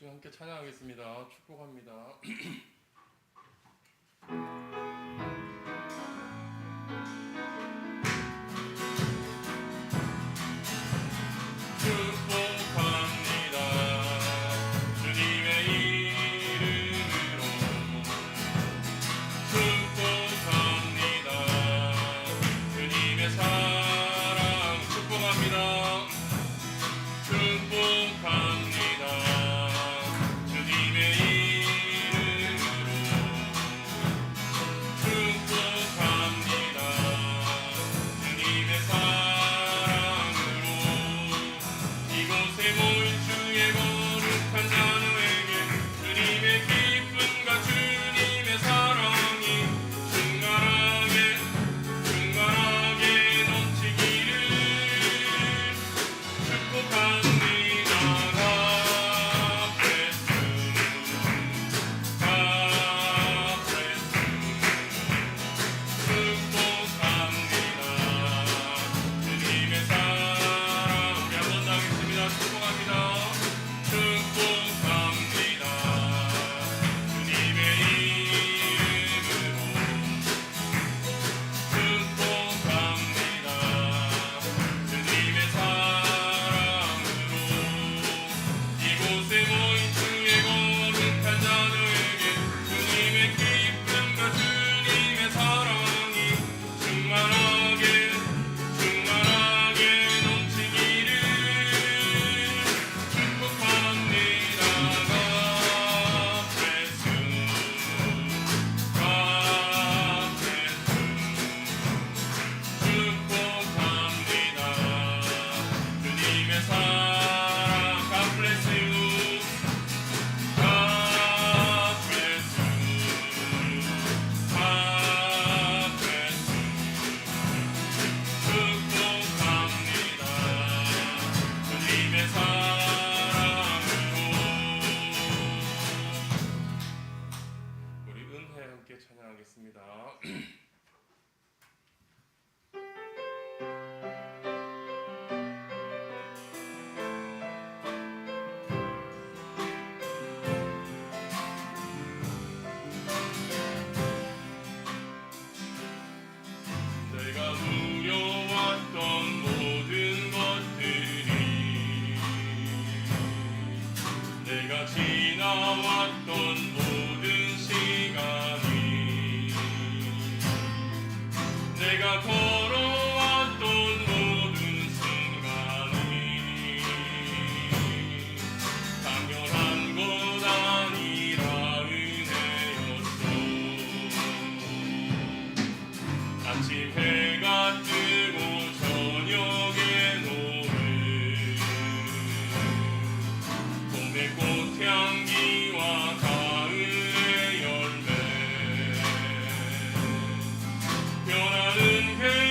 우리 함께 찬양하겠습니다. 축복합니다. 변하는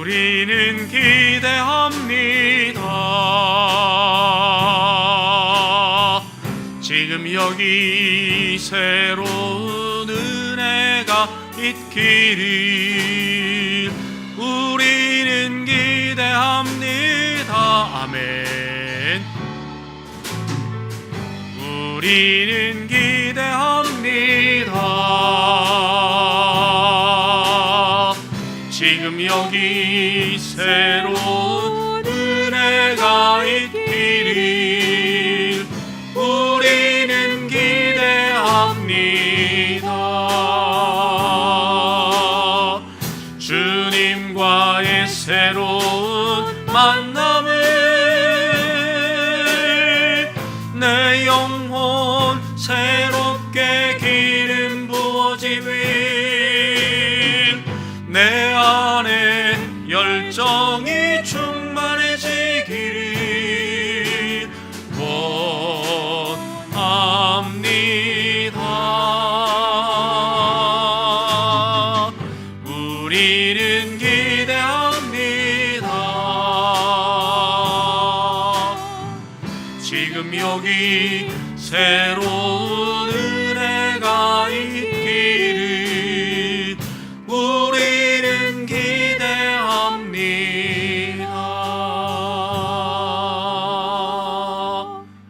우리는 기대합니다. 여기 새로운 은혜가 있기를 우리는 기대합니다. 아멘. 우리는 기대합니다. 지금 여기 새로운 은혜가 있기를 우리는 기대합니다. 주님과의 새로운 만남을 내 영혼 새롭게 기름 부어지길 내 안에 열정이 충만해지기를 원합니다. 우리는 기대합니다. 지금 여기 새로운 은혜가 있기를 우리는 기대합니다.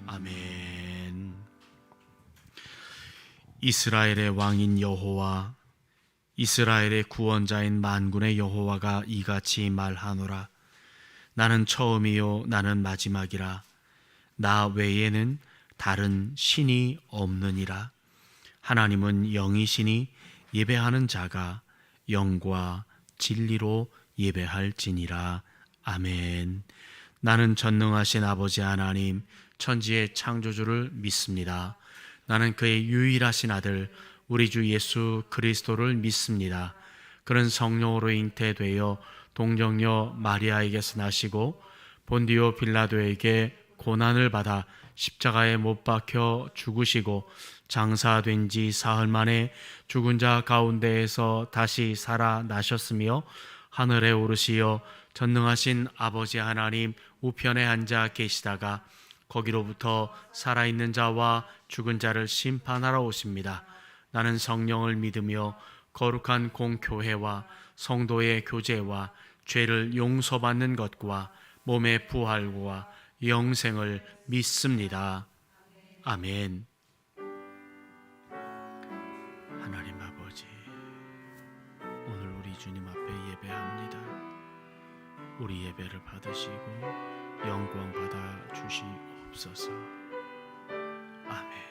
아멘. 이스라엘의 왕인 여호와, 이스라엘의 구원자인 만군의 여호와가 이같이 말하노라. 나는 처음이요 나는 마지막이라. 나 외에는 다른 신이 없느니라. 하나님은 영이시니 예배하는 자가 영과 진리로 예배할지니라. 아멘. 나는 전능하신 아버지 하나님 천지의 창조주를 믿습니다. 나는 그의 유일하신 아들 우리 주 예수 그리스도를 믿습니다. 그는 성령으로 잉태되어 동정녀 마리아에게서 나시고 본디오 빌라도에게 고난을 받아 십자가에 못 박혀 죽으시고 장사된 지 사흘 만에 죽은 자 가운데에서 다시 살아나셨으며 하늘에 오르시어 전능하신 아버지 하나님 우편에 앉아 계시다가 거기로부터 살아있는 자와 죽은 자를 심판하러 오십니다. 나는 성령을 믿으며 거룩한 공교회와 성도의 교제와 죄를 용서받는 것과 몸의 부활과 영생을 믿습니다. 아멘. 하나님 아버지, 오늘 우리 주님 앞에 예배합니다. 우리 예배를 받으시고 영광 받아 주시옵소서. 아멘.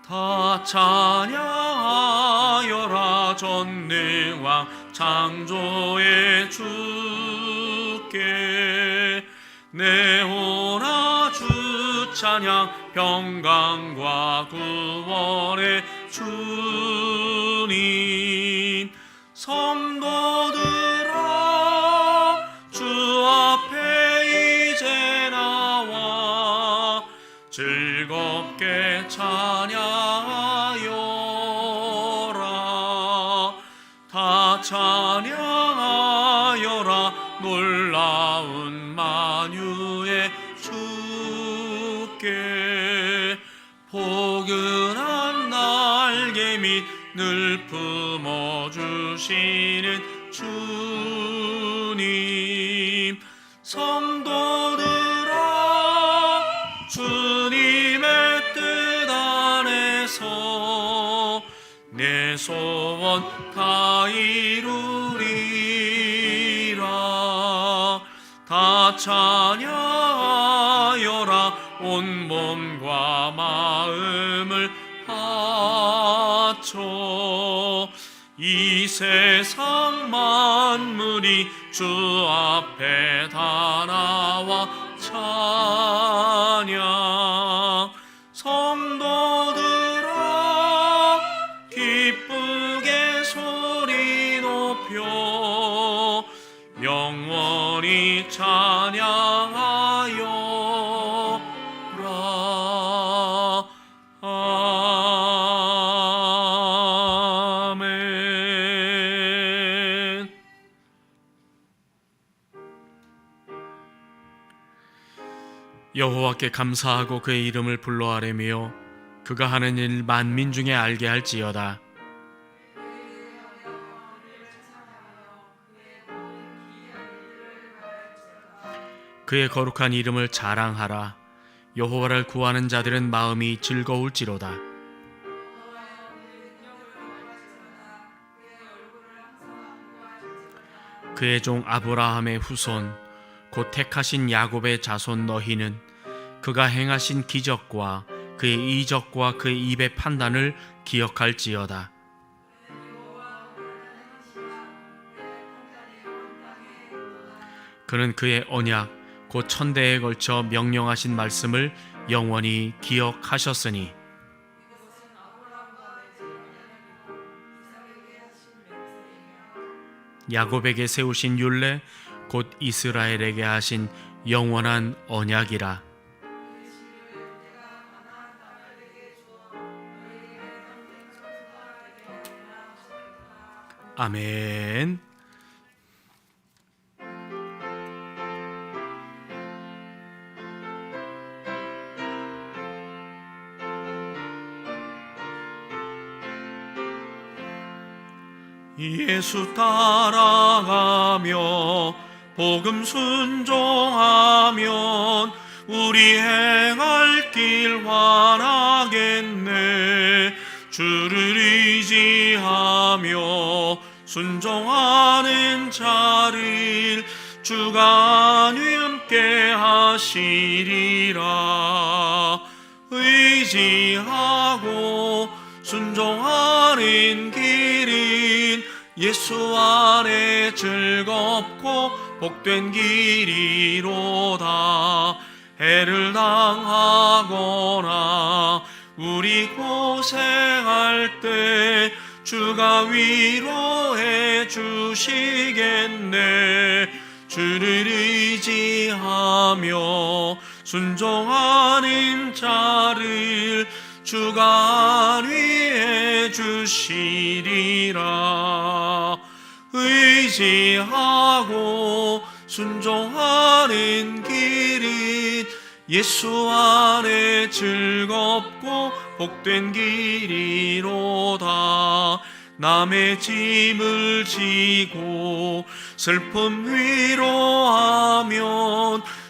다 찬양하여라 전능왕 창조의 주께 내오나 주 찬양 평강과 구원의 주님 성도들아 주 앞에 이제 나와 즐겁게 찬양하여라. 다 찬양하여라. 놀라운 만유의 주께 포근한 날개 밑 늘 품어주시는 주님 성도들아 주님의 뜻 안에서 내 소원 다 이루리라. 다 찬양하여라. 온 몸과 마음을 바쳐 이 세상 만물이 주 앞에 다 나와 찬양 성도들아 기쁘게 소리 높여 영원히 찬양하여라. 여호와께 감사하고 그의 이름을 불러 아뢰며 그가 하는 일 만민 중에 알게 할지어다. 그의 거룩한 이름을 자랑하라. 여호와를 구하는 자들은 마음이 즐거울지로다. 그의 종 아브라함의 후손 곧 택하신 야곱의 자손 너희는 그가 행하신 기적과 그의 이적과 그의 입의 판단을 기억할지어다. 그는 그의 언약 곧 천대에 걸쳐 명령하신 말씀을 영원히 기억하셨으니 야곱에게 세우신 율례 곧 이스라엘에게 하신 영원한 언약이라. 아멘. 예수 따라가며 복음 순종하면 우리 행할 길 환하겠네. 주를 의지하며 순종하는 자를 주가 함께 하시리라. 의지하고 순종하는 길은 예수 안에 즐겁고 복된 길이로다. 해를 당하거나 우리 고생할 때 주가 위로해 주시겠네. 주를 의지하며 순종하는 자를 주가 안위해 주시리라. 의지하고 순종하는 길은 예수 안에 즐겁고 복된 길이로다. 남의 짐을 지고 슬픔 위로하면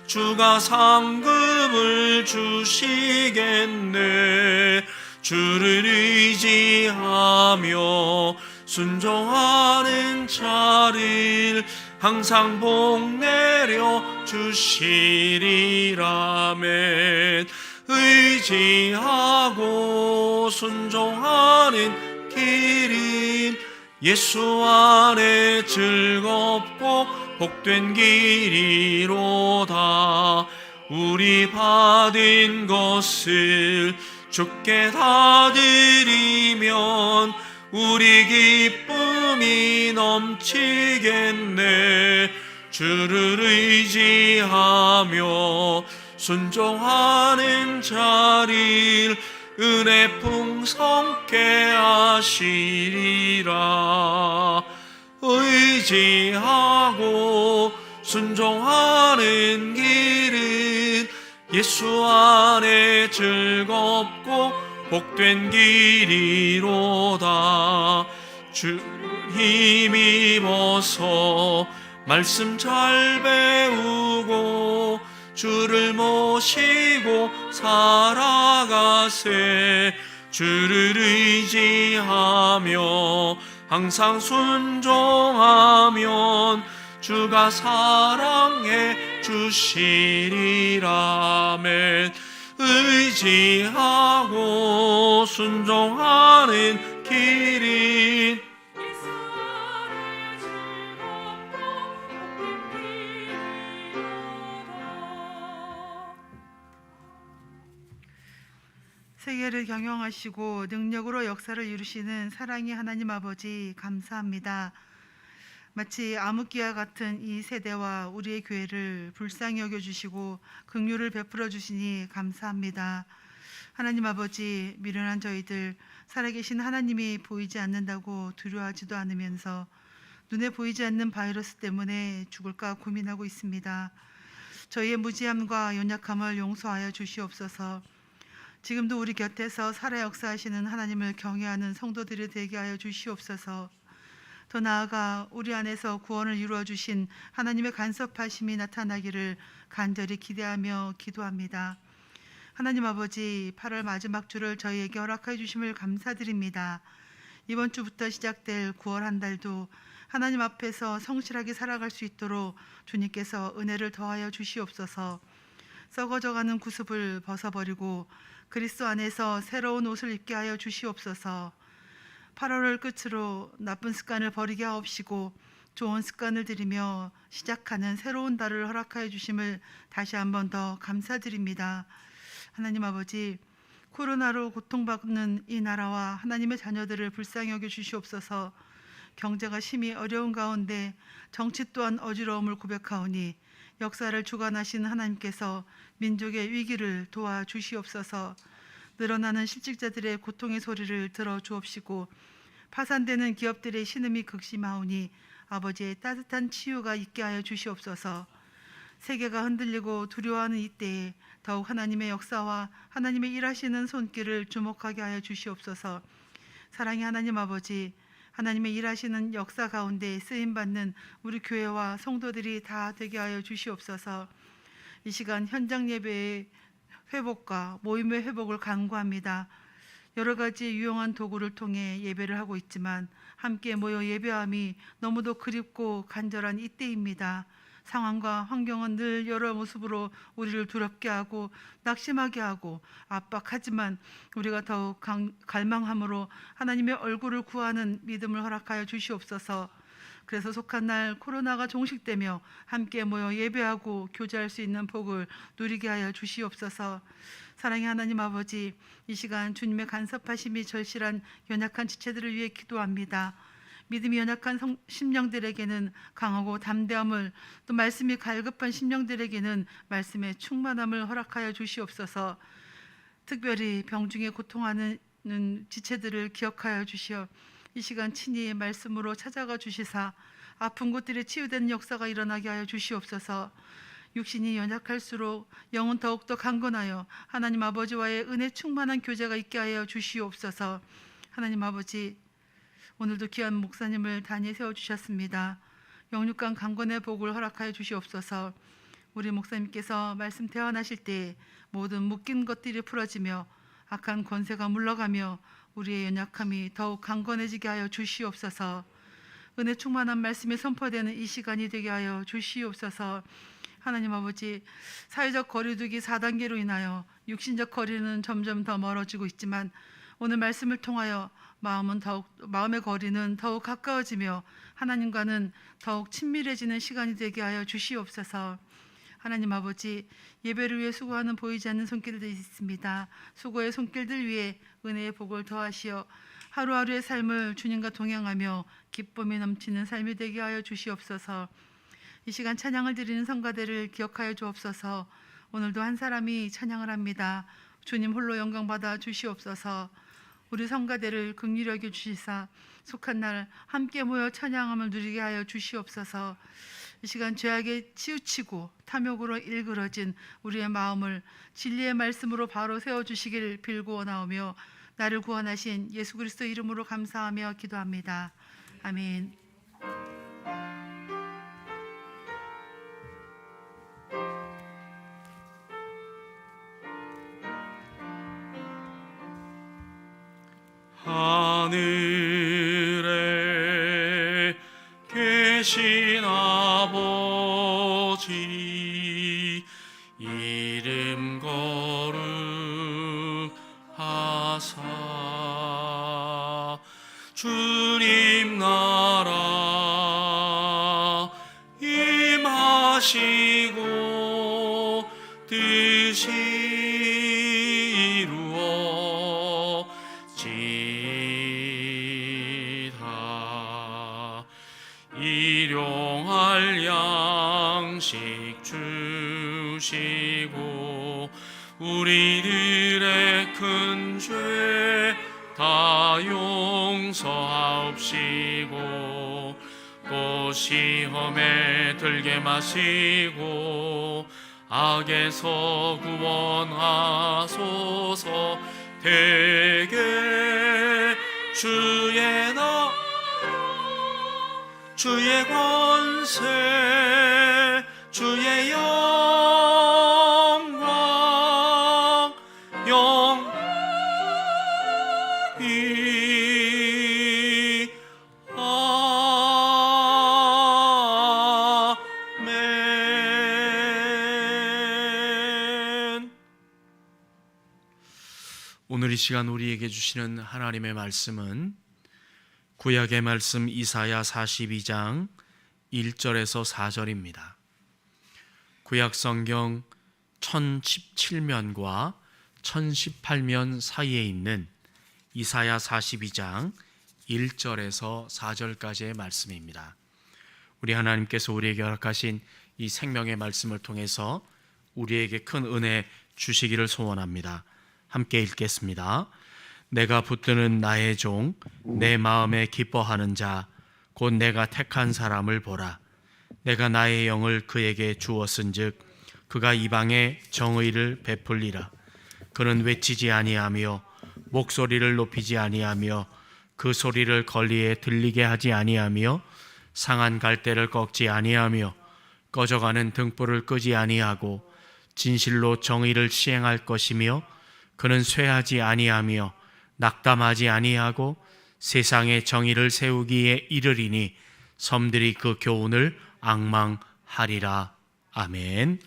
주가 상급을 주시겠네. 주를 의지하며 순종하는 자를 항상 복내려 주시리라멘. 의지하고 순종하는 길은 예수 안에 즐겁고 복된 길이로다. 우리 받은 것을 주께 다 드리면 우리 기쁨이 넘치겠네. 주를 의지하며 순종하는 자를 은혜 풍성케 하시리라. 의지하고 순종하는 길은 예수 안에 즐겁고 복된 길이로다. 주를 힘입어서 말씀 잘 배우고 주를 모시고 살아가세. 주를 의지하며 항상 순종하면 주가 사랑해 주시리라멘. 의지하고 순종하는 길은 세계를 경영하시고 능력으로 역사를 이루시는 사랑의 하나님 아버지 감사합니다. 마치 암흑기와 같은 이 세대와 우리의 교회를 불쌍히 여겨주시고 긍휼을 베풀어 주시니 감사합니다. 하나님 아버지, 미련한 저희들 살아계신 하나님이 보이지 않는다고 두려워하지도 않으면서 눈에 보이지 않는 바이러스 때문에 죽을까 고민하고 있습니다. 저희의 무지함과 연약함을 용서하여 주시옵소서. 지금도 우리 곁에서 살아 역사하시는 하나님을 경외하는 성도들이 되게 하여 주시옵소서. 더 나아가 우리 안에서 구원을 이루어 주신 하나님의 간섭하심이 나타나기를 간절히 기대하며 기도합니다. 하나님 아버지, 8월 마지막 주를 저희에게 허락하여 주심을 감사드립니다. 이번 주부터 시작될 9월 한 달도 하나님 앞에서 성실하게 살아갈 수 있도록 주님께서 은혜를 더하여 주시옵소서. 썩어져가는 구습을 벗어버리고 그리스도 안에서 새로운 옷을 입게 하여 주시옵소서. 8월을 끝으로 나쁜 습관을 버리게 하옵시고 좋은 습관을 들이며 시작하는 새로운 달을 허락하여 주심을 다시 한 번 더 감사드립니다. 하나님 아버지, 코로나로 고통받는 이 나라와 하나님의 자녀들을 불쌍히 여겨 주시옵소서. 경제가 심히 어려운 가운데 정치 또한 어지러움을 고백하오니 역사를 주관하시는 하나님께서 민족의 위기를 도와주시옵소서. 늘어나는 실직자들의 고통의 소리를 들어주옵시고 파산되는 기업들의 신음이 극심하오니 아버지의 따뜻한 치유가 있게 하여 주시옵소서. 세계가 흔들리고 두려워하는 이때에 더욱 하나님의 역사와 하나님의 일하시는 손길을 주목하게 하여 주시옵소서. 사랑의 하나님 아버지, 하나님의 일하시는 역사 가운데 쓰임받는 우리 교회와 성도들이 다 되게 하여 주시옵소서. 이 시간 현장 예배의 회복과 모임의 회복을 간구합니다. 여러 가지 유용한 도구를 통해 예배를 하고 있지만 함께 모여 예배함이 너무도 그립고 간절한 이때입니다. 상황과 환경은 늘 여러 모습으로 우리를 두렵게 하고 낙심하게 하고 압박하지만 우리가 더욱 갈망함으로 하나님의 얼굴을 구하는 믿음을 허락하여 주시옵소서. 그래서 속한 날 코로나가 종식되며 함께 모여 예배하고 교제할 수 있는 복을 누리게 하여 주시옵소서. 사랑의 하나님 아버지, 이 시간 주님의 간섭하심이 절실한 연약한 지체들을 위해 기도합니다. 믿음이 연약한 심령들에게는 강하고 담대함을, 또 말씀이 갈급한 심령들에게는 말씀의 충만함을 허락하여 주시옵소서. 특별히 병중에 고통하는 지체들을 기억하여 주시어 이 시간 친히 말씀으로 찾아가 주시사 아픈 곳들에 치유되는 역사가 일어나게 하여 주시옵소서. 육신이 연약할수록 영은 더욱더 강건하여 하나님 아버지와의 은혜 충만한 교제가 있게 하여 주시옵소서. 하나님 아버지, 오늘도 귀한 목사님을 단위에 세워주셨습니다. 영육간 강건의 복을 허락하여 주시옵소서. 우리 목사님께서 말씀 대환하실 때 모든 묶인 것들이 풀어지며 악한 권세가 물러가며 우리의 연약함이 더욱 강건해지게 하여 주시옵소서. 은혜 충만한 말씀이 선포되는 이 시간이 되게 하여 주시옵소서. 하나님 아버지, 사회적 거리두기 4단계로 인하여 육신적 거리는 점점 더 멀어지고 있지만 오늘 말씀을 통하여 마음의 거리는 더욱 가까워지며 하나님과는 더욱 친밀해지는 시간이 되게 하여 주시옵소서. 하나님 아버지, 예배를 위해 수고하는 보이지 않는 손길들이 있습니다. 수고의 손길들 위에 은혜의 복을 더하시어 하루하루의 삶을 주님과 동행하며 기쁨이 넘치는 삶이 되게 하여 주시옵소서. 이 시간 찬양을 드리는 성가대를 기억하여 주옵소서. 오늘도 한 사람이 찬양을 합니다. 주님 홀로 영광 받아 주시옵소서. 우리 성가대를 긍휼히 여겨 주시사 속한 날 함께 모여 찬양함을 누리게 하여 주시옵소서. 이 시간 죄악에 치우치고 탐욕으로 일그러진 우리의 마음을 진리의 말씀으로 바로 세워주시길 빌고 원하오며 나를 구원하신 예수 그리스도 이름으로 감사하며 기도합니다. 아멘. 하늘에 계신 아버지 이름 거룩하사 주님 나라 임하시고 뜻이 일용할 양식 주시고 우리들의 큰 죄 다 용서하옵시고 또 시험에 들게 마시고 악에서 구원하소서. 대개 주의 주의 권세 주의 영광 영이 아멘. 오늘 이 시간 우리에게 주시는 하나님의 말씀은 구약의 말씀 이사야 42장 1절에서 4절입니다. 구약 성경 1017면과 1018면 사이에 있는 이사야 42장 1절에서 4절까지의 말씀입니다. 우리 하나님께서 우리에게 허락하신 이 생명의 말씀을 통해서 우리에게 큰 은혜 주시기를 소원합니다. 함께 읽겠습니다. 내가 붙드는 나의 종, 내 마음에 기뻐하는 자, 곧 내가 택한 사람을 보라. 내가 나의 영을 그에게 주었은즉 그가 이방에 정의를 베풀리라. 그는 외치지 아니하며 목소리를 높이지 아니하며 그 소리를 거리에 들리게 하지 아니하며 상한 갈대를 꺾지 아니하며 꺼져가는 등불을 끄지 아니하고 진실로 정의를 시행할 것이며 그는 쇠하지 아니하며 낙담하지 아니하고 세상에 정의를 세우기에 이르리니 섬들이 그 교훈을 앙망하리라. 아멘.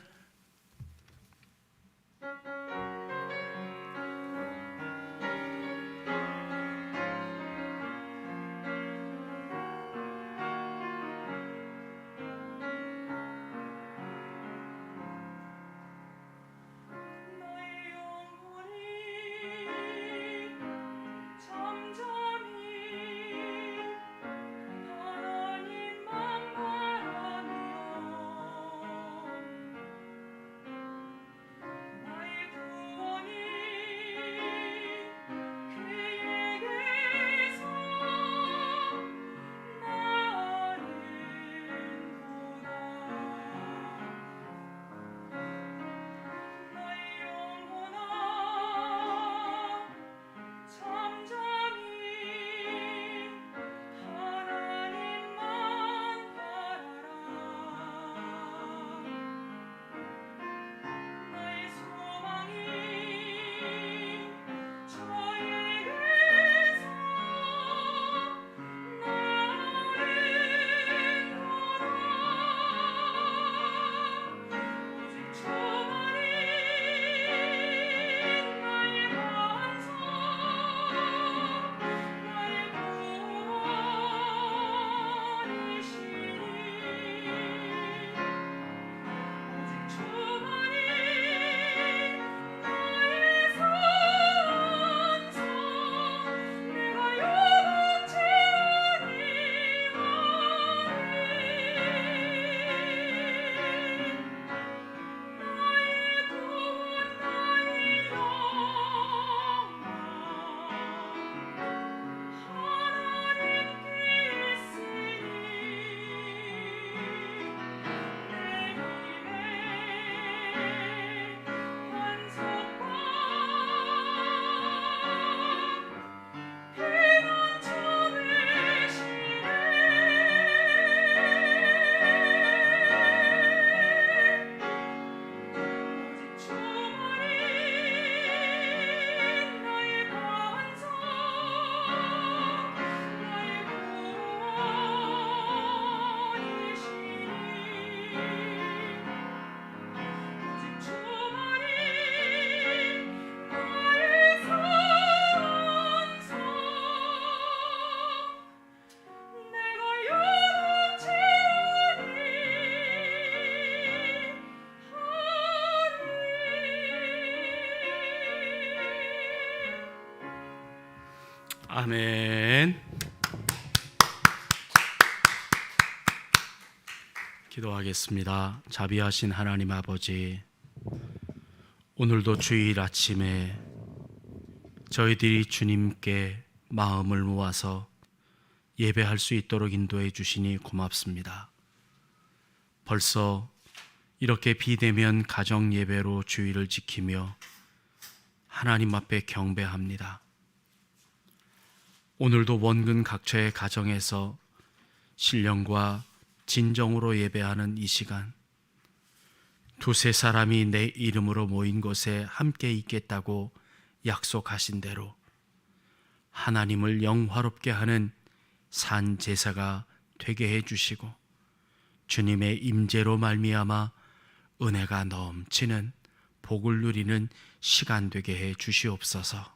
아멘. 기도하겠습니다. 자비하신 하나님 아버지, 오늘도 주일 아침에 저희들이 주님께 마음을 모아서 예배할 수 있도록 인도해 주시니 고맙습니다. 벌써 이렇게 비대면 가정 예배로 주의를 지키며 하나님 앞에 경배합니다. 오늘도 원근 각처의 가정에서 신령과 진정으로 예배하는 이 시간, 두세 사람이 내 이름으로 모인 곳에 함께 있겠다고 약속하신 대로 하나님을 영화롭게 하는 산 제사가 되게 해 주시고 주님의 임재로 말미암아 은혜가 넘치는 복을 누리는 시간 되게 해 주시옵소서.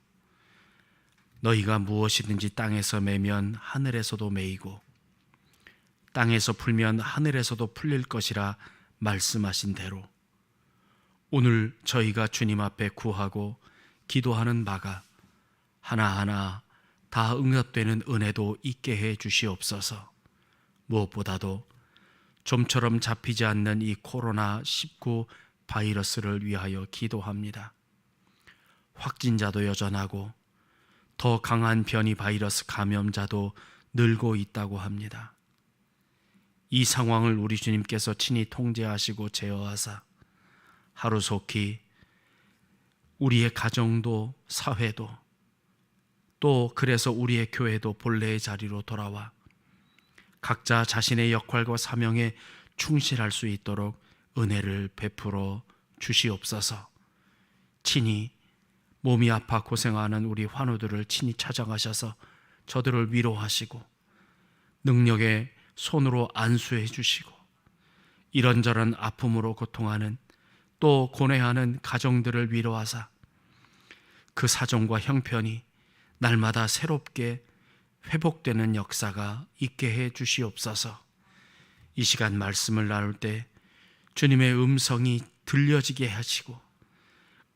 너희가 무엇이든지 땅에서 매면 하늘에서도 매이고 땅에서 풀면 하늘에서도 풀릴 것이라 말씀하신 대로 오늘 저희가 주님 앞에 구하고 기도하는 바가 하나하나 다 응답되는 은혜도 있게 해 주시옵소서. 무엇보다도 좀처럼 잡히지 않는 이 코로나19 바이러스를 위하여 기도합니다. 확진자도 여전하고 더 강한 변이 바이러스 감염자도 늘고 있다고 합니다. 이 상황을 우리 주님께서 친히 통제하시고 제어하사 하루속히 우리의 가정도 사회도 또 그래서 우리의 교회도 본래의 자리로 돌아와 각자 자신의 역할과 사명에 충실할 수 있도록 은혜를 베풀어 주시옵소서. 친히 몸이 아파 고생하는 우리 환우들을 친히 찾아가셔서 저들을 위로하시고 능력의 손으로 안수해 주시고 이런저런 아픔으로 고통하는 또 고뇌하는 가정들을 위로하사 그 사정과 형편이 날마다 새롭게 회복되는 역사가 있게 해 주시옵소서. 이 시간 말씀을 나눌 때 주님의 음성이 들려지게 하시고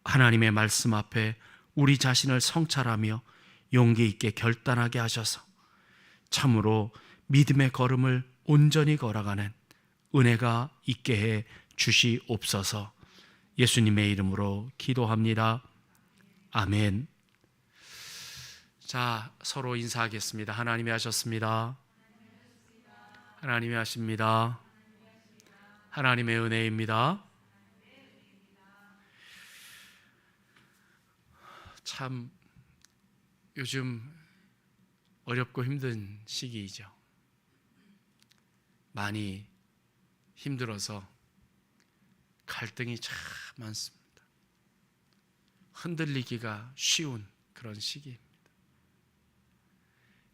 하나님의 말씀 앞에 우리 자신을 성찰하며 용기 있게 결단하게 하셔서 참으로 믿음의 걸음을 온전히 걸어가는 은혜가 있게 해 주시옵소서. 예수님의 이름으로 기도합니다. 아멘. 자, 서로 인사하겠습니다. 하나님이 하셨습니다. 하나님이 하십니다. 하나님의 은혜입니다. 참 요즘 어렵고 힘든 시기이죠. 많이 힘들어서 갈등이 참 많습니다. 흔들리기가 쉬운 그런 시기입니다.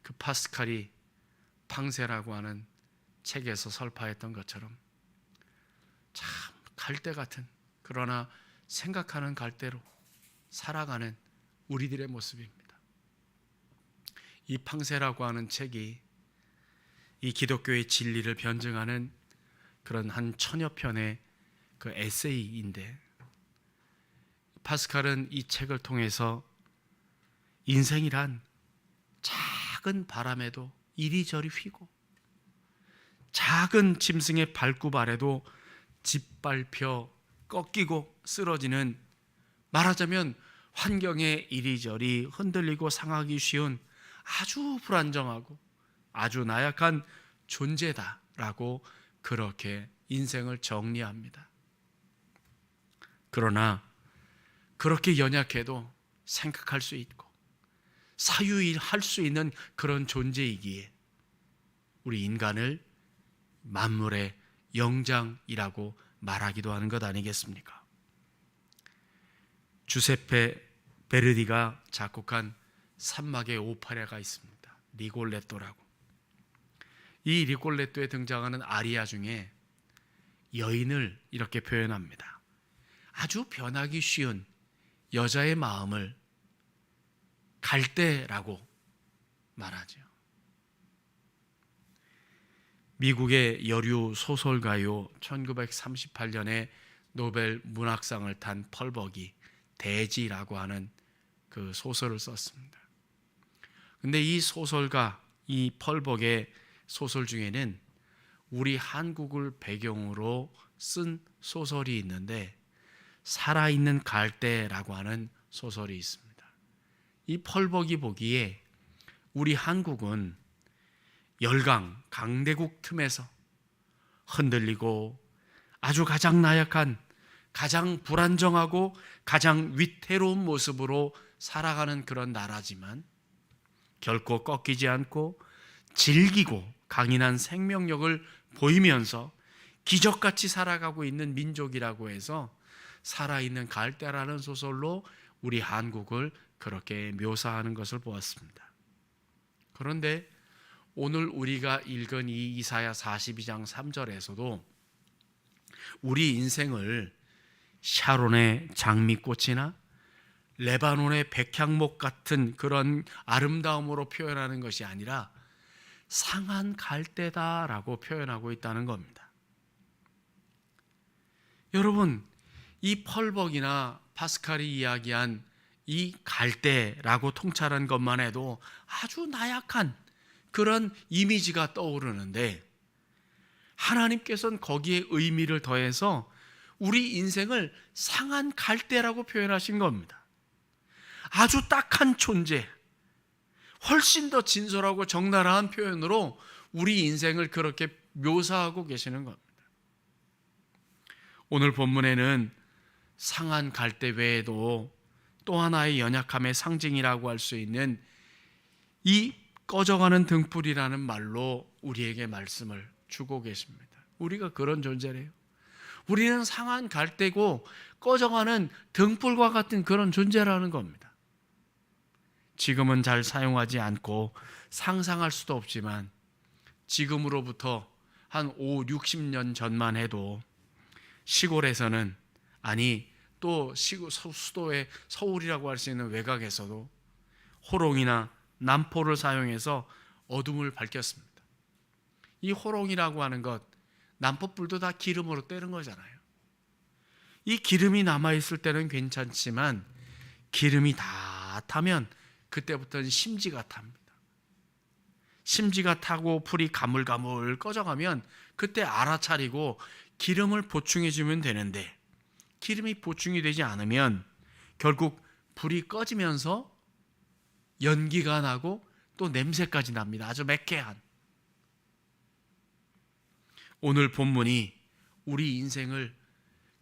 그 파스칼이 팡세라고 하는 책에서 설파했던 것처럼 참 갈대 같은, 그러나 생각하는 갈대로 살아가는 우리들의 모습입니다. 이 팡세라고 하는 책이 이 기독교의 진리를 변증하는 그런 한 천여 편의 그 에세이인데, 파스칼은 이 책을 통해서 인생이란 작은 바람에도 이리저리 휘고 작은 짐승의 발굽아래도 짓밟혀 꺾이고 쓰러지는, 말하자면 환경에 이리저리 흔들리고 상하기 쉬운 아주 불안정하고 아주 나약한 존재다라고 그렇게 인생을 정리합니다. 그러나 그렇게 연약해도 생각할 수 있고 사유할 수 있는 그런 존재이기에 우리 인간을 만물의 영장이라고 말하기도 하는 것 아니겠습니까? 주세페 베르디가 작곡한 산막의 오페라가 있습니다. 리골레토라고. 이 리골레토에 등장하는 아리아 중에 여인을 이렇게 표현합니다. 아주 변하기 쉬운 여자의 마음을 갈대라고 말하죠. 미국의 여류 소설가요, 1938년에 노벨 문학상을 탄 펄벅이 대지라고 하는 그 소설을 썼습니다. 근데 이 소설가, 이 펄벅의 소설 중에는 우리 한국을 배경으로 쓴 소설이 있는데 살아있는 갈대라고 하는 소설이 있습니다. 이 펄벅이 보기에 우리 한국은 열강, 강대국 틈에서 흔들리고 아주 가장 나약한, 가장 불안정하고 가장 위태로운 모습으로 살아가는 그런 나라지만 결코 꺾이지 않고 질기고 강인한 생명력을 보이면서 기적같이 살아가고 있는 민족이라고 해서 살아있는 갈대라는 소설로 우리 한국을 그렇게 묘사하는 것을 보았습니다. 그런데 오늘 우리가 읽은 이 이사야 42장 3절에서도 우리 인생을 샤론의 장미꽃이나 레바논의 백향목 같은 그런 아름다움으로 표현하는 것이 아니라 상한 갈대다라고 표현하고 있다는 겁니다. 여러분, 이 펄벅이나 파스칼이 이야기한 이 갈대라고 통찰한 것만 해도 아주 나약한 그런 이미지가 떠오르는데 하나님께서는 거기에 의미를 더해서 우리 인생을 상한 갈대라고 표현하신 겁니다. 아주 딱한 존재, 훨씬 더 진솔하고 적나라한 표현으로 우리 인생을 그렇게 묘사하고 계시는 겁니다. 오늘 본문에는 상한 갈대 외에도 또 하나의 연약함의 상징이라고 할 수 있는 이 꺼져가는 등불이라는 말로 우리에게 말씀을 주고 계십니다. 우리가 그런 존재래요. 우리는 상한 갈대고 꺼져가는 등불과 같은 그런 존재라는 겁니다. 지금은 잘 사용하지 않고 상상할 수도 없지만 지금으로부터 한 5, 60년 전만 해도 시골에서는, 아니 또 수도의 서울이라고 할 수 있는 외곽에서도 호롱이나 난포를 사용해서 어둠을 밝혔습니다. 이 호롱이라고 하는 것, 난포불도 다 기름으로 떼는 거잖아요. 이 기름이 남아있을 때는 괜찮지만 기름이 다 타면 그때부터는 심지가 탑니다. 심지가 타고 불이 가물가물 꺼져가면 그때 알아차리고 기름을 보충해 주면 되는데, 기름이 보충이 되지 않으면 결국 불이 꺼지면서 연기가 나고 또 냄새까지 납니다. 아주 매캐한. 오늘 본문이 우리 인생을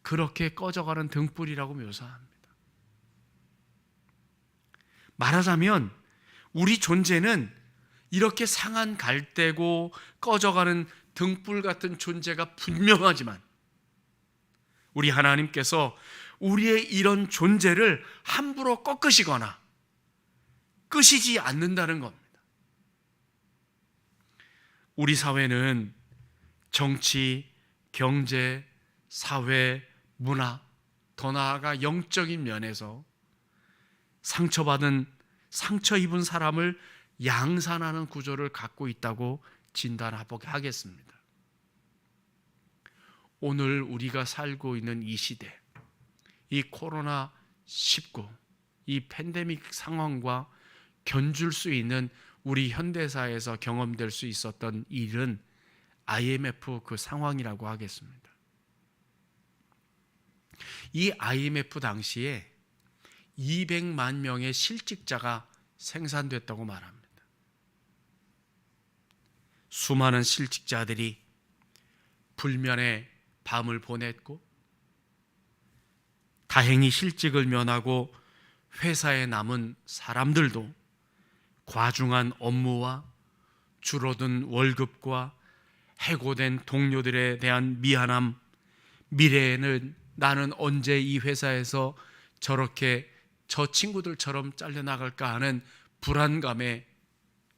그렇게 꺼져가는 등불이라고 묘사합니다. 말하자면 우리 존재는 이렇게 상한 갈대고 꺼져가는 등불 같은 존재가 분명하지만 우리 하나님께서 우리의 이런 존재를 함부로 꺾으시거나 끄시지 않는다는 겁니다. 우리 사회는 정치, 경제, 사회, 문화, 더 나아가 영적인 면에서 상처 입은 사람을 양산하는 구조를 갖고 있다고 진단하겠습니다. 오늘 우리가 살고 있는 이 시대, 이 코로나19, 이 팬데믹 상황과 견줄 수 있는 우리 현대사에서 경험될 수 있었던 일은 IMF 그 상황이라고 하겠습니다. 이 IMF 당시에 200만 명의 실직자가 생산됐다고 말합니다. 수많은 실직자들이 불면의 밤을 보냈고 다행히 실직을 면하고 회사에 남은 사람들도 과중한 업무와 줄어든 월급과 해고된 동료들에 대한 미안함, 미래에는 나는 언제 이 회사에서 저렇게 저 친구들처럼 잘려나갈까 하는 불안감에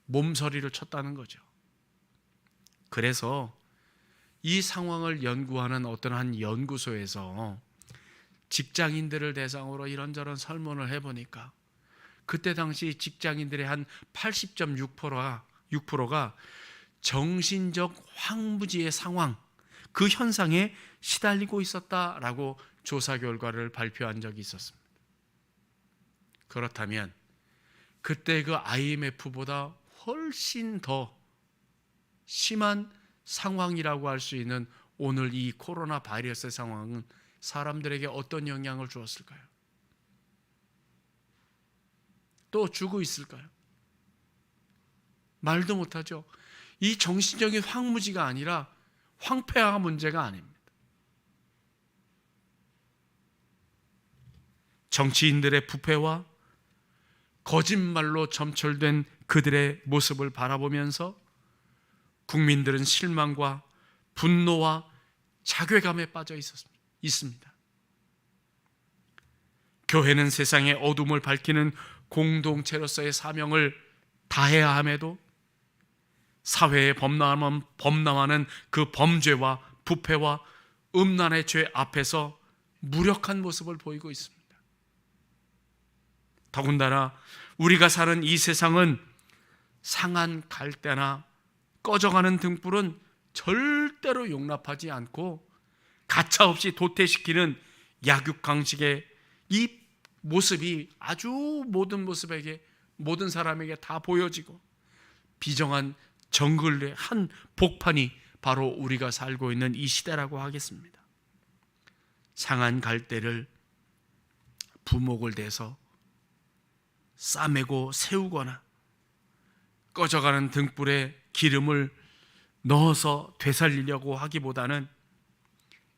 몸서리를 쳤다는 거죠. 그래서 이 상황을 연구하는 어떤 한 연구소에서 직장인들을 대상으로 이런저런 설문을 해보니까 그때 당시 직장인들의 한 80.6%가 정신적 황무지의 상황, 그 현상에 시달리고 있었다라고 조사 결과를 발표한 적이 있었습니다. 그렇다면 그때 그 IMF보다 훨씬 더 심한 상황이라고 할 수 있는 오늘 이 코로나 바이러스의 상황은 사람들에게 어떤 영향을 주었을까요? 또 주고 있을까요? 말도 못하죠. 이 정신적인 황무지가 아니라 황폐화가 문제가 아닙니다. 정치인들의 부패와 거짓말로 점철된 그들의 모습을 바라보면서 국민들은 실망과 분노와 자괴감에 빠져 있습니다. 교회는 세상의 어둠을 밝히는 공동체로서의 사명을 다해야 함에도 사회에 범람하는 그 범죄와 부패와 음란의 죄 앞에서 무력한 모습을 보이고 있습니다. 더군다나 우리가 사는 이 세상은 상한 갈대나 꺼져가는 등불은 절대로 용납하지 않고 가차없이 도태시키는 약육강식의 이 모습이 아주 모든 사람에게 다 보여지고 비정한 정글의 한 복판이 바로 우리가 살고 있는 이 시대라고 하겠습니다. 상한 갈대를 부목을 대서 싸매고 세우거나 꺼져가는 등불에 기름을 넣어서 되살리려고 하기보다는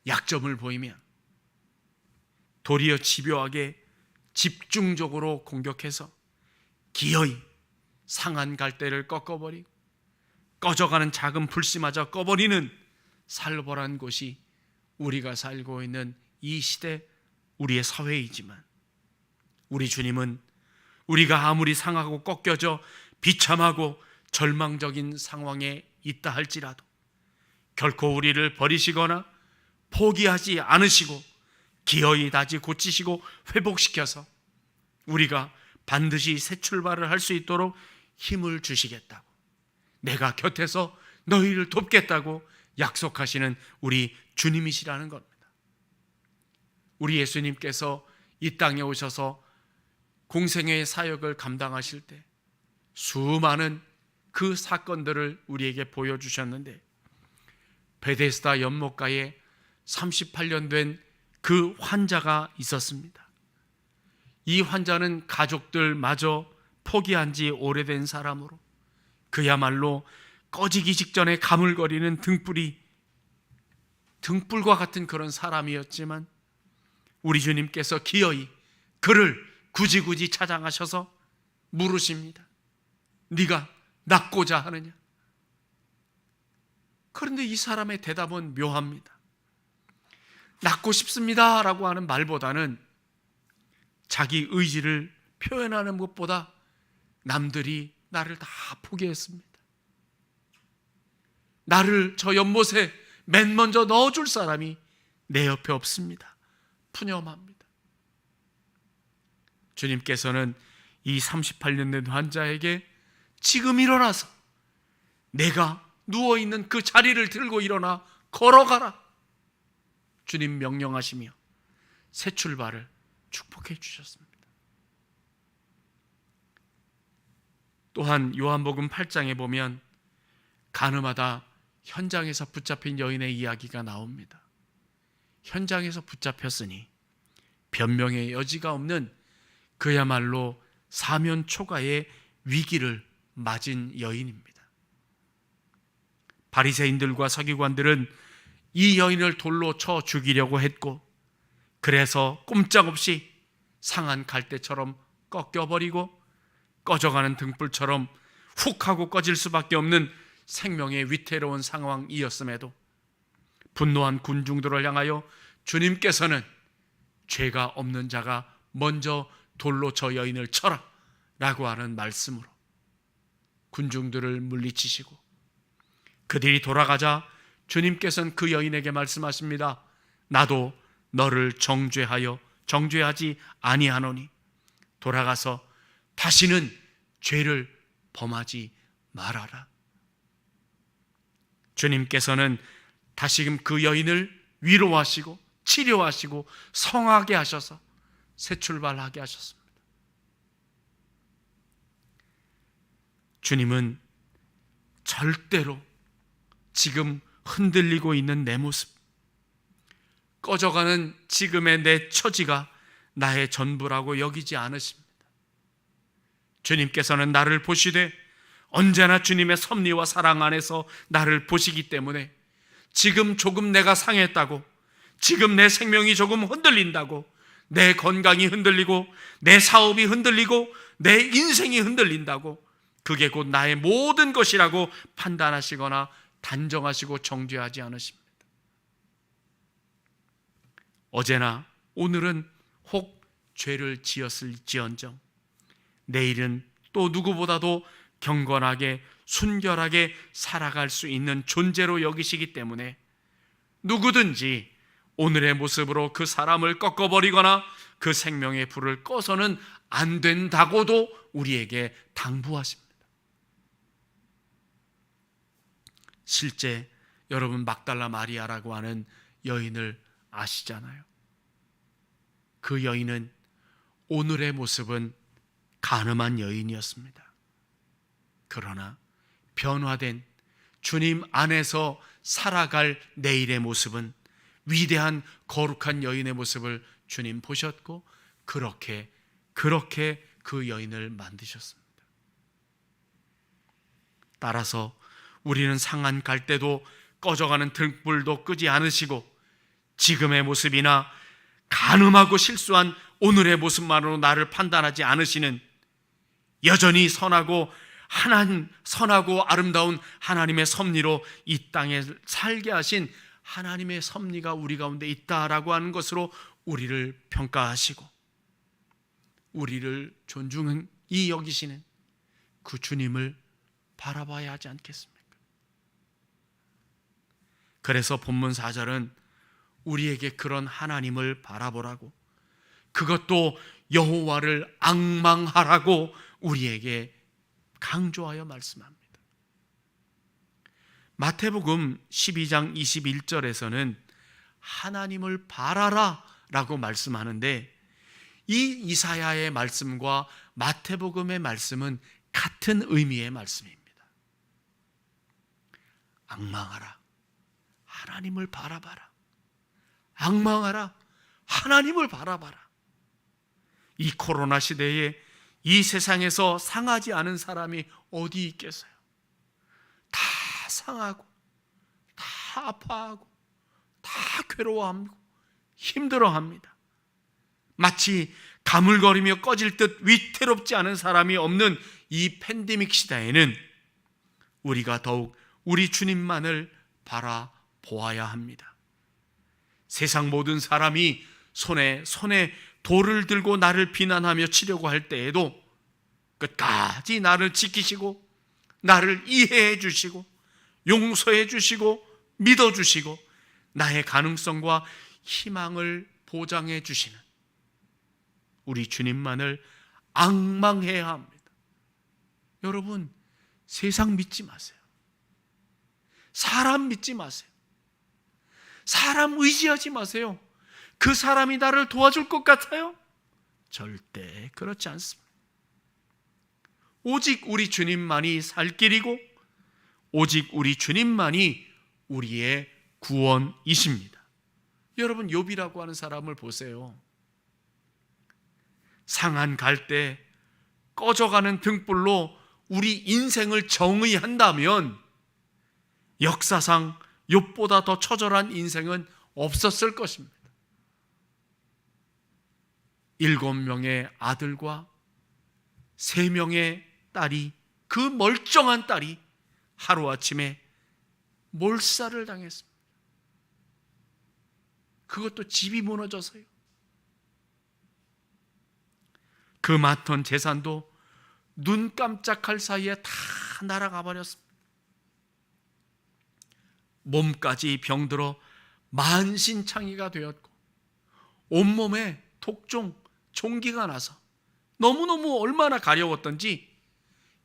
약점을 보이면 도리어 집요하게 집중적으로 공격해서 기어이 상한 갈대를 꺾어버리고 꺼져가는 작은 불씨마저 꺼버리는 살벌한 곳이 우리가 살고 있는 이 시대 우리의 사회이지만, 우리 주님은 우리가 아무리 상하고 꺾여져 비참하고 절망적인 상황에 있다 할지라도 결코 우리를 버리시거나 포기하지 않으시고 기어이 다시 고치시고 회복시켜서 우리가 반드시 새 출발을 할 수 있도록 힘을 주시겠다고, 내가 곁에서 너희를 돕겠다고 약속하시는 우리 주님이시라는 겁니다. 우리 예수님께서 이 땅에 오셔서 공생애의 사역을 감당하실 때 수많은 그 사건들을 우리에게 보여주셨는데, 베데스다 연못가에 38년 된 그 환자가 있었습니다. 이 환자는 가족들마저 포기한 지 오래된 사람으로 그야말로 꺼지기 직전에 가물거리는 등불과 같은 그런 사람이었지만, 우리 주님께서 기어이 그를 굳이 찾아가셔서 물으십니다. 네가 낫고자 하느냐? 그런데 이 사람의 대답은 묘합니다. 낫고 싶습니다 라고 하는 말보다는 자기 의지를 표현하는 것보다 남들이 나를 다 포기했습니다. 나를 저 연못에 맨 먼저 넣어줄 사람이 내 옆에 없습니다. 푸념합니다. 주님께서는 이 38년 된 환자에게 지금 일어나서 내가 누워있는 그 자리를 들고 일어나 걸어가라, 주님 명령하시며 새 출발을 축복해 주셨습니다. 또한 요한복음 8장에 보면 가늠하다 현장에서 붙잡힌 여인의 이야기가 나옵니다. 현장에서 붙잡혔으니 변명의 여지가 없는 그야말로 사면 초가의 위기를 맞은 여인입니다. 바리새인들과 서기관들은 이 여인을 돌로 쳐 죽이려고 했고, 그래서 꼼짝없이 상한 갈대처럼 꺾여버리고 꺼져가는 등불처럼 훅 하고 꺼질 수밖에 없는 생명의 위태로운 상황이었음에도 분노한 군중들을 향하여 주님께서는 죄가 없는 자가 먼저 돌로 저 여인을 쳐라 라고 하는 말씀으로 군중들을 물리치시고, 그들이 돌아가자 주님께서는 그 여인에게 말씀하십니다. 나도 너를 정죄하지 아니하노니 돌아가서 다시는 죄를 범하지 말아라. 주님께서는 다시금 그 여인을 위로하시고 치료하시고 성하게 하셔서 새 출발하게 하셨습니다. 주님은 절대로 지금 흔들리고 있는 내 모습, 꺼져가는 지금의 내 처지가 나의 전부라고 여기지 않으십니다. 주님께서는 나를 보시되 언제나 주님의 섭리와 사랑 안에서 나를 보시기 때문에 지금 조금 내가 상했다고, 지금 내 생명이 조금 흔들린다고 내 건강이 흔들리고 내 사업이 흔들리고 내 인생이 흔들린다고 그게 곧 나의 모든 것이라고 판단하시거나 단정하시고 정죄하지 않으십니다. 어제나 오늘은 혹 죄를 지었을지언정 내일은 또 누구보다도 경건하게 순결하게 살아갈 수 있는 존재로 여기시기 때문에 누구든지 오늘의 모습으로 그 사람을 꺾어버리거나 그 생명의 불을 꺼서는 안 된다고도 우리에게 당부하십니다. 실제 여러분 막달라 마리아라고 하는 여인을 아시잖아요. 그 여인은 오늘의 모습은 간음한 여인이었습니다. 그러나 변화된 주님 안에서 살아갈 내일의 모습은 위대한 거룩한 여인의 모습을 주님 보셨고 그렇게 그 여인을 만드셨습니다. 따라서 우리는 상한 갈 때도 꺼져가는 등불도 끄지 않으시고 지금의 모습이나 간음하고 실수한 오늘의 모습만으로 나를 판단하지 않으시는 여전히 선하고 아름다운 하나님의 섭리로 이 땅에 살게 하신 하나님의 섭리가 우리 가운데 있다라고 하는 것으로 우리를 평가하시고 우리를 존중히 여기시는 그 주님을 바라봐야 하지 않겠습니까? 그래서 본문 4절은 우리에게 그런 하나님을 바라보라고, 그것도 여호와를 앙망하라고 우리에게 강조하여 말씀합니다. 마태복음 12장 21절에서는 하나님을 바라라 라고 말씀하는데, 이 이사야의 말씀과 마태복음의 말씀은 같은 의미의 말씀입니다. 앙망하라, 하나님을 바라봐라. 앙망하라, 하나님을 바라봐라. 이 코로나 시대에 이 세상에서 상하지 않은 사람이 어디 있겠어요? 다 상하고 다 아파하고 다 괴로워하고 힘들어합니다. 마치 가물거리며 꺼질 듯 위태롭지 않은 사람이 없는 이 팬데믹 시대에는 우리가 더욱 우리 주님만을 바라보아야 합니다. 세상 모든 사람이 손에 돌을 들고 나를 비난하며 치려고 할 때에도 끝까지 나를 지키시고 나를 이해해 주시고 용서해 주시고 믿어 주시고 나의 가능성과 희망을 보장해 주시는 우리 주님만을 앙망해야 합니다. 여러분, 세상 믿지 마세요. 사람 믿지 마세요. 사람 의지하지 마세요. 그 사람이 나를 도와줄 것 같아요? 절대 그렇지 않습니다. 오직 우리 주님만이 살 길이고 오직 우리 주님만이 우리의 구원이십니다. 여러분, 욥이라고 하는 사람을 보세요. 상한 갈 때 꺼져가는 등불로 우리 인생을 정의한다면 역사상 욥보다 더 처절한 인생은 없었을 것입니다. 7명의 아들과 3명의 딸이, 그 멀쩡한 딸이 하루아침에 몰살을 당했습니다. 그것도 집이 무너져서요. 그 많던 재산도 눈 깜짝할 사이에 다 날아가 버렸습니다. 몸까지 병들어 만신창이가 되었고 온몸에 독종, 종기가 나서 너무너무 얼마나 가려웠던지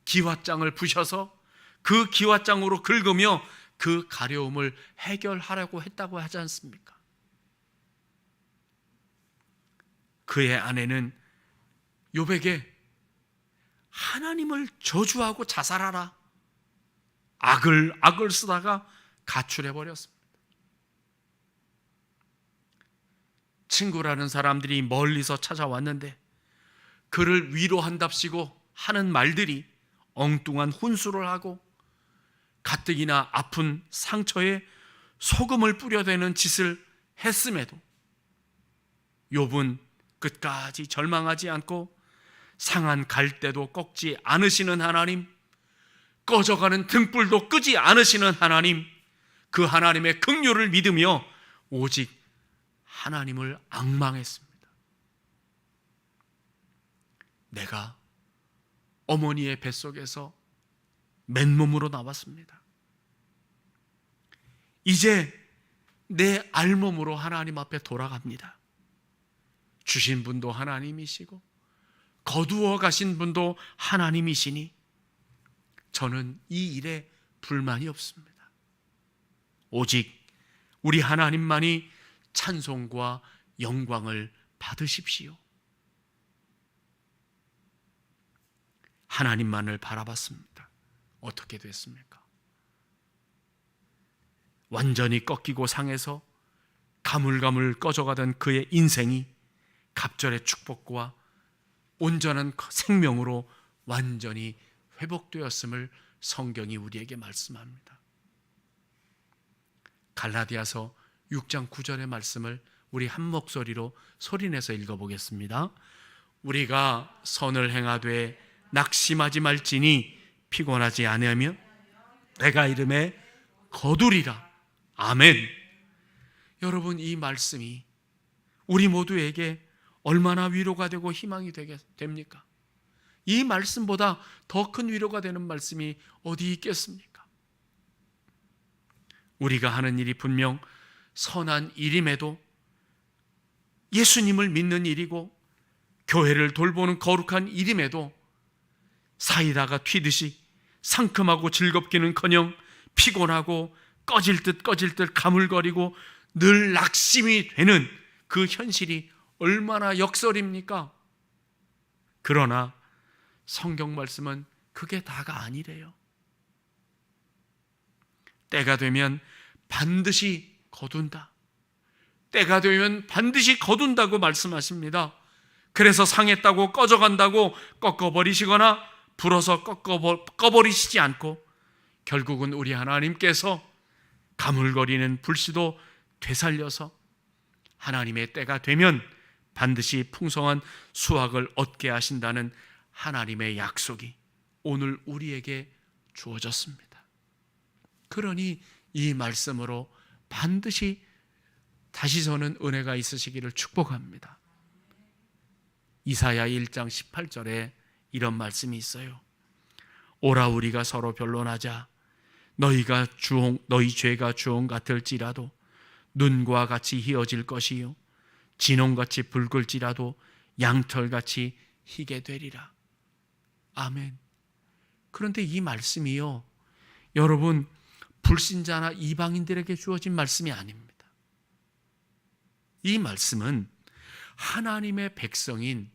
기왓장을 부셔서 그 기왓장으로 긁으며 그 가려움을 해결하려고 했다고 하지 않습니까? 그의 아내는 욥에게 하나님을 저주하고 자살하라, 악을 쓰다가 가출해 버렸습니다. 친구라는 사람들이 멀리서 찾아왔는데 그를 위로한답시고 하는 말들이 엉뚱한 훈수를 하고 가뜩이나 아픈 상처에 소금을 뿌려대는 짓을 했음에도 욥은 끝까지 절망하지 않고 상한 갈대도 꺾지 않으시는 하나님, 꺼져가는 등불도 끄지 않으시는 하나님, 그 하나님의 긍휼을 믿으며 오직 하나님을 앙망했습니다. 내가 어머니의 뱃속에서 맨몸으로 나왔습니다. 이제 내 알몸으로 하나님 앞에 돌아갑니다. 주신 분도 하나님이시고 거두어 가신 분도 하나님이시니 저는 이 일에 불만이 없습니다. 오직 우리 하나님만이 찬송과 영광을 받으십시오. 하나님만을 바라봤습니다. 어떻게 됐습니까? 완전히 꺾이고 상해서 가물가물 꺼져가던 그의 인생이 갑절의 축복과 온전한 생명으로 완전히 회복되었음을 성경이 우리에게 말씀합니다. 갈라디아서 6장 9절의 말씀을 우리 한 목소리로 소리내서 읽어보겠습니다. 우리가 선을 행하되 낙심하지 말지니 피곤하지 아니하며 내가 이름에 거두리라. 아멘. 여러분, 이 말씀이 우리 모두에게 얼마나 위로가 되고 희망이 됩니까? 이 말씀보다 더 큰 위로가 되는 말씀이 어디 있겠습니까? 우리가 하는 일이 분명 선한 일임에도 예수님을 믿는 일이고 교회를 돌보는 거룩한 일임에도 사이다가 튀듯이 상큼하고 즐겁기는커녕 피곤하고 꺼질 듯 가물거리고 늘 낙심이 되는 그 현실이 얼마나 역설입니까? 그러나 성경 말씀은 그게 다가 아니래요. 때가 되면 반드시 거둔다. 때가 되면 반드시 거둔다고 말씀하십니다. 그래서 상했다고 꺼져간다고 꺾어버리시거나 불어서 꺼버리시지 않고 결국은 우리 하나님께서 가물거리는 불씨도 되살려서 하나님의 때가 되면 반드시 풍성한 수확을 얻게 하신다는 하나님의 약속이 오늘 우리에게 주어졌습니다. 그러니 이 말씀으로 반드시 다시 서는 은혜가 있으시기를 축복합니다. 이사야 1장 18절에 이런 말씀이 있어요. 오라 우리가 서로 변론하자. 너희 죄가 주홍 같을지라도 눈과 같이 희어질 것이요 진홍같이 붉을지라도 양털같이 희게 되리라. 아멘. 그런데 이 말씀이요, 여러분, 불신자나 이방인들에게 주어진 말씀이 아닙니다. 이 말씀은 하나님의 백성인,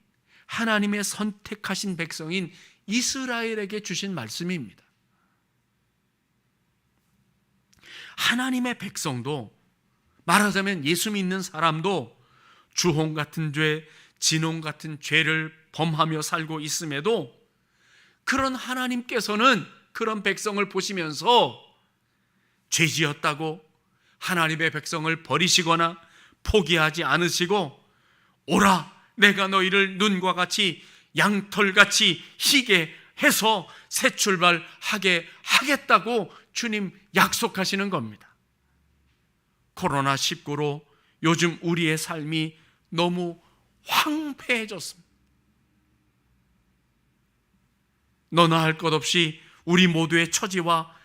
하나님의 선택하신 백성인 이스라엘에게 주신 말씀입니다. 하나님의 백성도, 말하자면 예수 믿는 사람도 주홍 같은 죄, 진홍 같은 죄를 범하며 살고 있음에도 그런 하나님께서는 그런 백성을 보시면서 죄지었다고 하나님의 백성을 버리시거나 포기하지 않으시고, 오라 내가 너희를 눈과 같이 양털같이 희게 해서 새 출발하게 하겠다고 주님 약속하시는 겁니다. 코로나19로 요즘 우리의 삶이 너무 황폐해졌습니다. 너나 할 것 없이 우리 모두의 처지와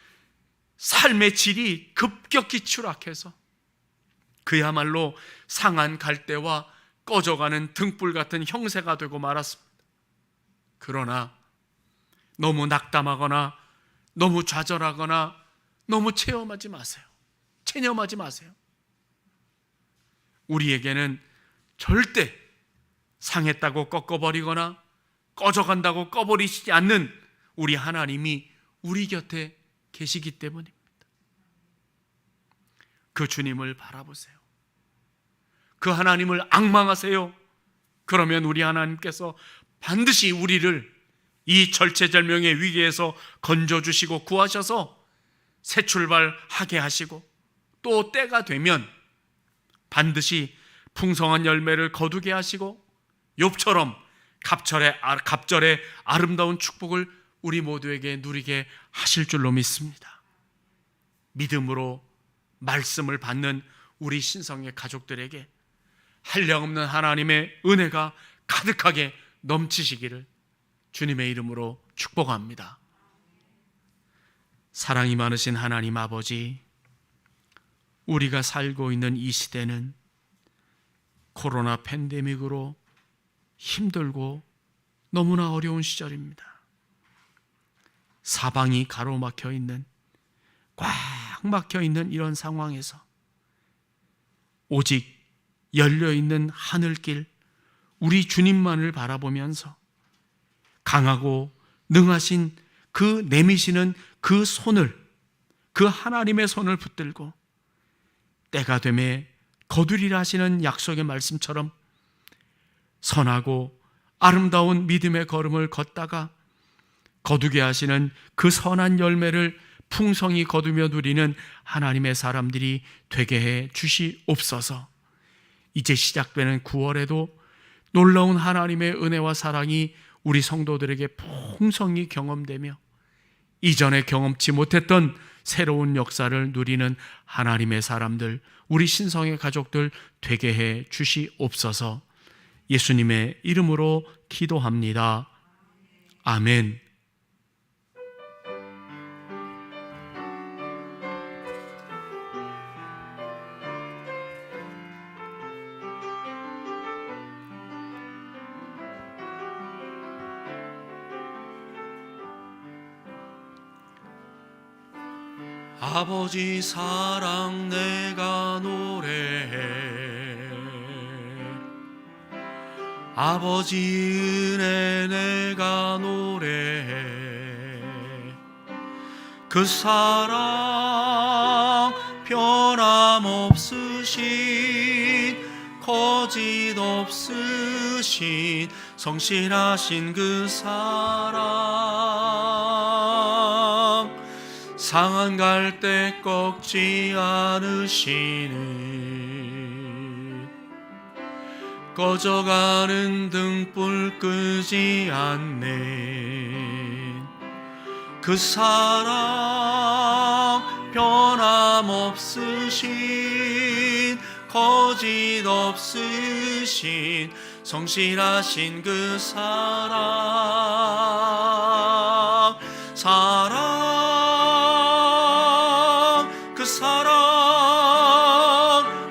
삶의 질이 급격히 추락해서 그야말로 상한 갈대와 꺼져가는 등불 같은 형세가 되고 말았습니다. 그러나 너무 낙담하거나 너무 좌절하거나 너무 체념하지 마세요. 우리에게는 절대 상했다고 꺾어버리거나 꺼져간다고 꺼버리시지 않는 우리 하나님이 우리 곁에 계시기 때문입니다. 그 주님을 바라보세요. 그 하나님을 앙망하세요. 그러면 우리 하나님께서 반드시 우리를 이 절체절명의 위기에서 건져주시고 구하셔서 새 출발하게 하시고, 또 때가 되면 반드시 풍성한 열매를 거두게 하시고 욥처럼 갑절의 아름다운 축복을 우리 모두에게 누리게 하실 줄로 믿습니다. 믿음으로 말씀을 받는 우리 신성의 가족들에게 한량없는 하나님의 은혜가 가득하게 넘치시기를 주님의 이름으로 축복합니다. 사랑이 많으신 하나님 아버지, 우리가 살고 있는 이 시대는 코로나 팬데믹으로 힘들고 너무나 어려운 시절입니다. 사방이 가로막혀 있는, 꽉 막혀 있는 이런 상황에서 오직 열려있는 하늘길 우리 주님만을 바라보면서 강하고 능하신 그 내미시는 그 손을, 그 하나님의 손을 붙들고 때가 되매 거두리라 하시는 약속의 말씀처럼 선하고 아름다운 믿음의 걸음을 걷다가 거두게 하시는 그 선한 열매를 풍성히 거두며 누리는 하나님의 사람들이 되게 해 주시옵소서. 이제 시작되는 9월에도 놀라운 하나님의 은혜와 사랑이 우리 성도들에게 풍성히 경험되며 이전에 경험치 못했던 새로운 역사를 누리는 하나님의 사람들, 우리 신성의 가족들 되게 해 주시옵소서. 예수님의 이름으로 기도합니다. 아멘. 아버지 사랑 내가 노래해, 아버지 은혜 내가 노래해. 그 사랑 변함없으신, 거짓 없으신, 성실하신 그 사랑, 상한 갈 때 꺾지 않으시는, 꺼져가는 등불 끄지 않는 그 사랑 변함없으신, 거짓 없으신, 성실하신 그 사랑, 그 사랑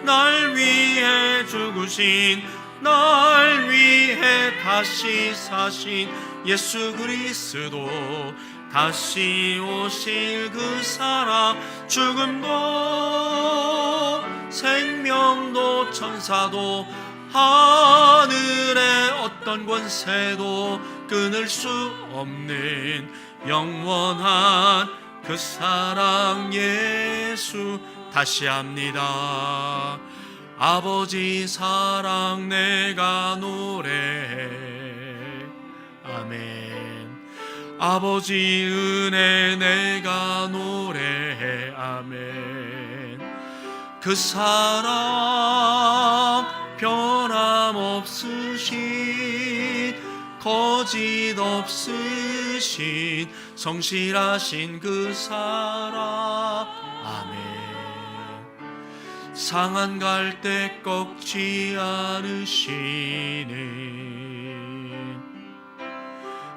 날 위해 죽으신, 날 위해 다시 사신 예수 그리스도, 다시 오실 그 사랑, 죽음도 생명도 천사도 하늘의 어떤 권세도 끊을 수 없는 영원한 그 사랑 예수. 다시 합니다. 아버지 사랑 내가 노래해. 아멘. 아버지 은혜 내가 노래해. 아멘. 그 사랑 변함없으신, 거짓 없으신, 성실하신 그 사랑. 아멘. 상한 갈 때 꺾지 않으시는,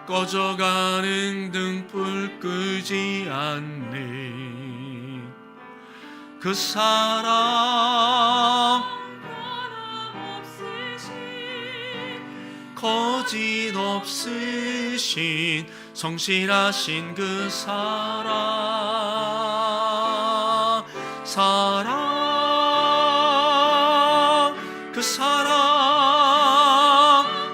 꺼져가는 등불 끄지 않는 그 사랑, 거짓 없으신, 성실하신 그 사랑, 그 사랑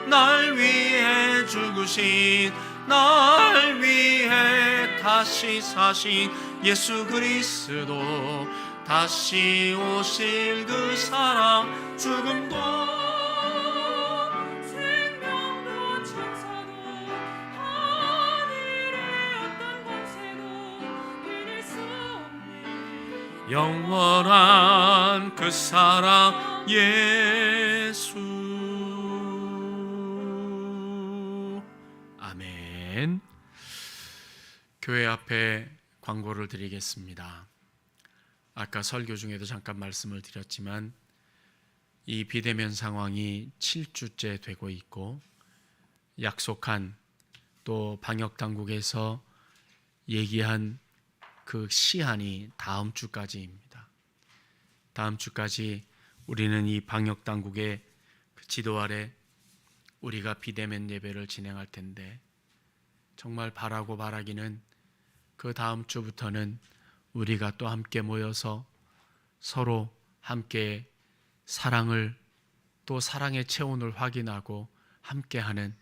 날 위해 죽으신, 날 위해 다시 사신 예수 그리스도, 다시 오실 그 사랑, 죽음도 영원한 그 사랑 예수. 아멘. 교회 앞에 광고를 드리겠습니다. 아까 설교 중에도 잠깐 말씀을 드렸지만 이 비대면 상황이 7주째 되고 있고 약속한 또 방역 당국에서 얘기한 그 시한이 다음 주까지입니다. 다음 주까지 우리는 이 방역 당국의 그 지도 아래 우리가 비대면 예배를 진행할 텐데 정말 바라기는 그 다음 주부터는 우리가 또 함께 모여서 서로 함께 사랑을 또 사랑의 체온을 확인하고 함께하는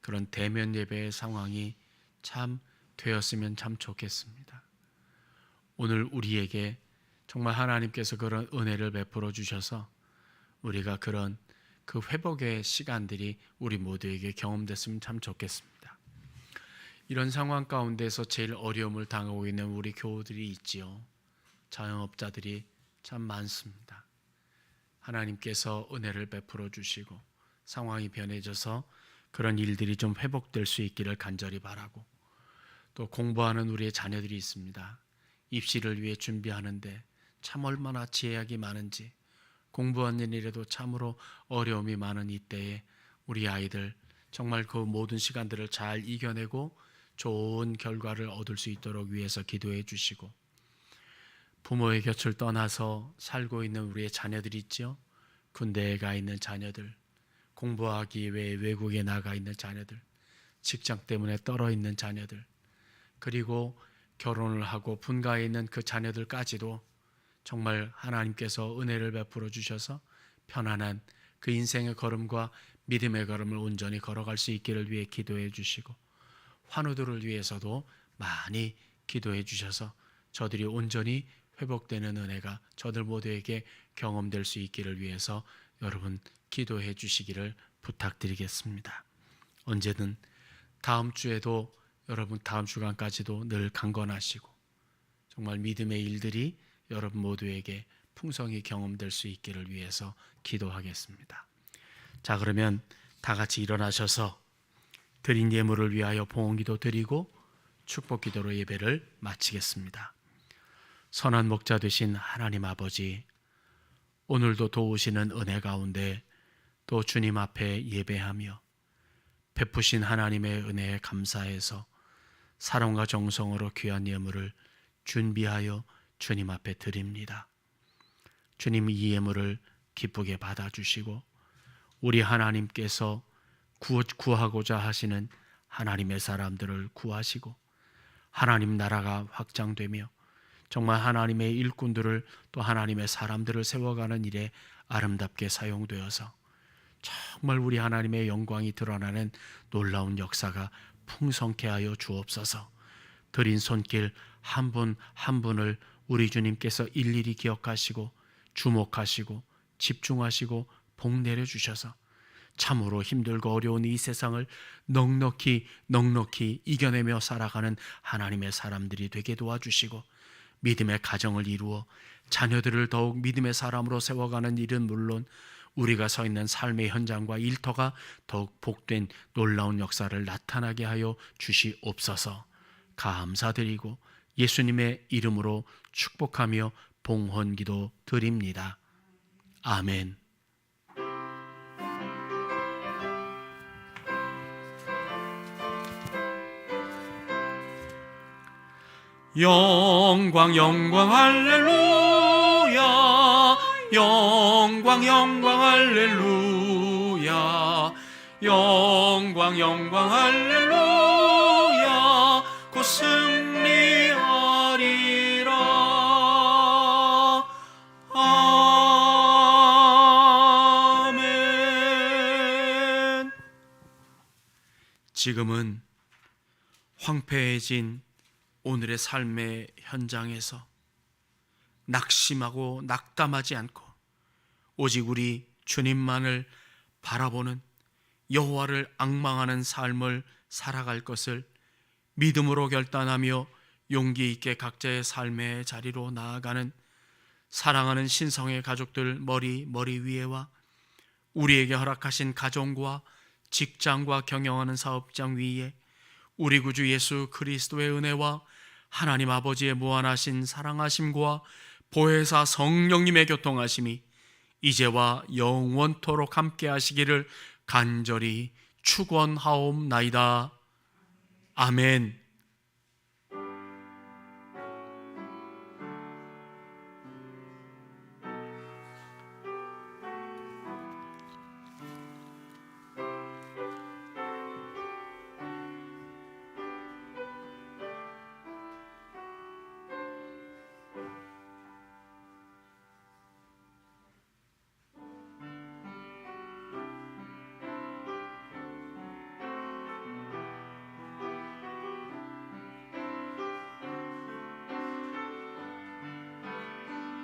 그런 대면 예배의 상황이 참 되었으면 참 좋겠습니다. 오늘 우리에게 정말 하나님께서 그런 은혜를 베풀어 주셔서 우리가 그런 그 회복의 시간들이 우리 모두에게 경험됐으면 참 좋겠습니다. 이런 상황 가운데서 제일 어려움을 당하고 있는 우리 교우들이 있지요. 자영업자들이 참 많습니다. 하나님께서 은혜를 베풀어 주시고 상황이 변해져서 그런 일들이 좀 회복될 수 있기를 간절히 바라고, 또 공부하는 우리의 자녀들이 있습니다. 입시를 위해 준비하는데 참 얼마나 제약이 많은지, 공부하는 일에도 참으로 어려움이 많은 이때에 우리 아이들 정말 그 모든 시간들을 잘 이겨내고 좋은 결과를 얻을 수 있도록 위해서 기도해 주시고, 부모의 곁을 떠나서 살고 있는 우리의 자녀들이 있죠. 군대에 가 있는 자녀들, 공부하기 위해 외국에 나가 있는 자녀들, 직장 때문에 떨어 있는 자녀들, 그리고 결혼을 하고 분가에 있는 그 자녀들까지도 정말 하나님께서 은혜를 베풀어 주셔서 편안한 그 인생의 걸음과 믿음의 걸음을 온전히 걸어갈 수 있기를 위해 기도해 주시고, 환우들을 위해서도 많이 기도해 주셔서 저들이 온전히 회복되는 은혜가 저들 모두에게 경험될 수 있기를 위해서 여러분 기도해 주시기를 부탁드리겠습니다. 언제든 다음 주에도 여러분 다음 주간까지도 늘 강건하시고 정말 믿음의 일들이 여러분 모두에게 풍성히 경험될 수 있기를 위해서 기도하겠습니다. 자, 그러면 다 같이 일어나셔서 드린 예물을 위하여 봉헌기도 드리고 축복기도로 예배를 마치겠습니다. 선한 목자 되신 하나님 아버지, 오늘도 도우시는 은혜 가운데 또 주님 앞에 예배하며 베푸신 하나님의 은혜에 감사해서 사랑과 정성으로 귀한 예물을 준비하여 주님 앞에 드립니다. 주님, 이 예물을 기쁘게 받아주시고 우리 하나님께서 구하고자 하시는 하나님의 사람들을 구하시고 하나님 나라가 확장되며 정말 하나님의 일꾼들을 또 하나님의 사람들을 세워가는 일에 아름답게 사용되어서 정말 우리 하나님의 영광이 드러나는 놀라운 역사가 풍성케 하여 주옵소서. 드린 손길 한 분 한 분을 우리 주님께서 일일이 기억하시고 주목하시고 집중하시고 복 내려주셔서 참으로 힘들고 어려운 이 세상을 넉넉히 이겨내며 살아가는 하나님의 사람들이 되게 도와주시고 믿음의 가정을 이루어 자녀들을 더욱 믿음의 사람으로 세워가는 일은 물론 우리가 서 있는 삶의 현장과 일터가 더욱 복된 놀라운 역사를 나타나게 하여 주시옵소서. 감사드리고 예수님의 이름으로 축복하며 봉헌기도 드립니다. 아멘. 영광 할렐루야, 영광 할렐루야, 영광 할렐루야, 곧 승리하리라. 아멘. 지금은 황폐해진 오늘의 삶의 현장에서 낙심하고 낙담하지 않고 오직 우리 주님만을 바라보는 여호와를 앙망하는 삶을 살아갈 것을 믿음으로 결단하며 용기 있게 각자의 삶의 자리로 나아가는 사랑하는 신성의 가족들 머리 위에와 우리에게 허락하신 가정과 직장과 경영하는 사업장 위에 우리 구주 예수 그리스도의 은혜와 하나님 아버지의 무한하신 사랑하심과 보혜사 성령님의 교통하심이 이제와 영원토록 함께 하시기를 간절히 축원하옵나이다. 아멘.